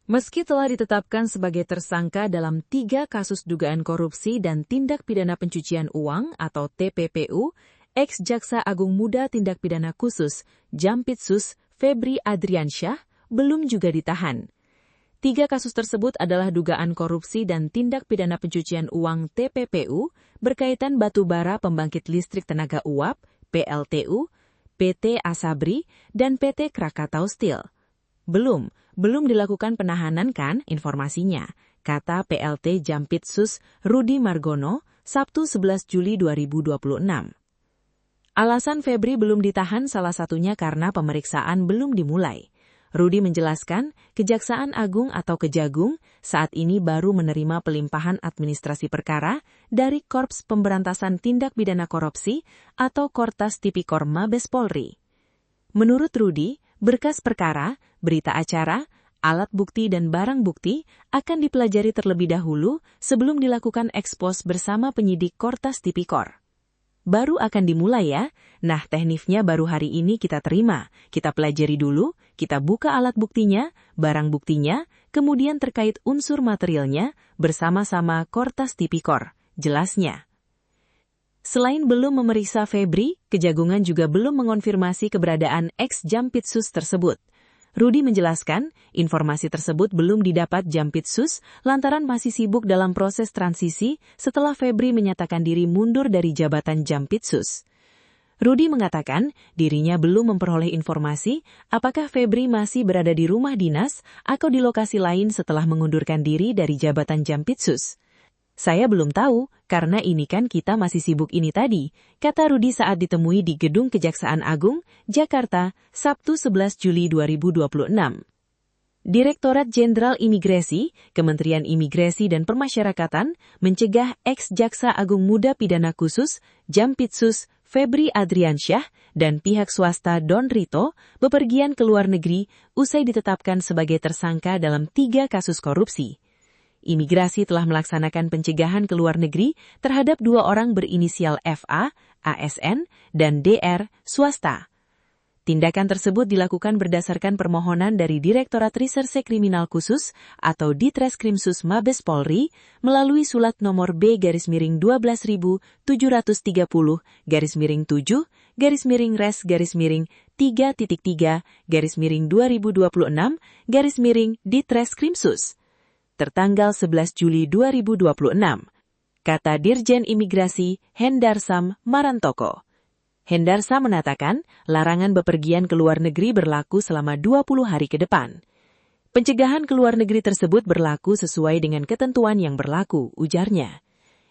Meski telah ditetapkan sebagai tersangka dalam 3 kasus dugaan korupsi dan tindak pidana pencucian uang atau TPPU, ex-Jaksa Agung Muda Tindak Pidana Khusus Jampitsus Febri Adriansyah belum juga ditahan. 3 kasus tersebut adalah dugaan korupsi dan tindak pidana pencucian uang TPPU berkaitan batubara pembangkit listrik tenaga uap, PLTU, PT Asabri, dan PT Krakatau Steel. Belum dilakukan penahanan kan informasinya, kata PLT Jampitsus Rudi Margono, Sabtu 11 Juli 2026. Alasan Febri belum ditahan salah satunya karena pemeriksaan belum dimulai. Rudi menjelaskan, Kejaksaan Agung atau Kejagung saat ini baru menerima pelimpahan administrasi perkara dari Korps Pemberantasan Tindak Pidana Korupsi atau Kortas Tipikor Mabes Polri. Menurut Rudi, berkas perkara, berita acara, alat bukti dan barang bukti akan dipelajari terlebih dahulu sebelum dilakukan ekspos bersama penyidik Kortas Tipikor. Baru akan dimulai ya. Nah, teknisnya baru hari ini kita terima. Kita pelajari dulu, kita buka alat buktinya, barang buktinya, kemudian terkait unsur materialnya bersama-sama Kortas Tipikor, jelasnya. Selain belum memeriksa Febri, Kejagungan juga belum mengonfirmasi keberadaan ex-Jampitsus tersebut. Rudi menjelaskan, informasi tersebut belum didapat Jampitsus lantaran masih sibuk dalam proses transisi setelah Febri menyatakan diri mundur dari jabatan Jampitsus. Rudi mengatakan dirinya belum memperoleh informasi apakah Febri masih berada di rumah dinas atau di lokasi lain setelah mengundurkan diri dari jabatan Jampitsus. Saya belum tahu, karena ini kan kita masih sibuk ini tadi, kata Rudi saat ditemui di Gedung Kejaksaan Agung, Jakarta, Sabtu 11 Juli 2026. Direktorat Jenderal Imigrasi, Kementerian Imigrasi dan Permasyarakatan, mencegah ex-Jaksa Agung Muda Pidana Khusus, Jampitsus, Febri Adriansyah, dan pihak swasta Don Rito bepergian ke luar negeri usai ditetapkan sebagai tersangka dalam 3 kasus korupsi. Imigrasi telah melaksanakan pencegahan ke luar negeri terhadap 2 orang berinisial FA, ASN, dan DR, swasta. Tindakan tersebut dilakukan berdasarkan permohonan dari Direktorat Reserse Kriminal Khusus atau Ditreskrimsus Mabes Polri melalui sulat nomor B-7-7-3-7-7-7-3-3-2026-Ditreskrimsus tertanggal 11 Juli 2026, kata Dirjen Imigrasi Hendarsam Marantoko. Hendarsam menatakan larangan bepergian ke luar negeri berlaku selama 20 hari ke depan. Pencegahan ke luar negeri tersebut berlaku sesuai dengan ketentuan yang berlaku, ujarnya.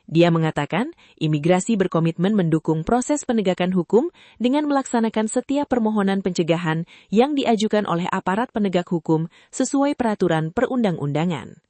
Dia mengatakan, imigrasi berkomitmen mendukung proses penegakan hukum dengan melaksanakan setiap permohonan pencegahan yang diajukan oleh aparat penegak hukum sesuai peraturan perundang-undangan.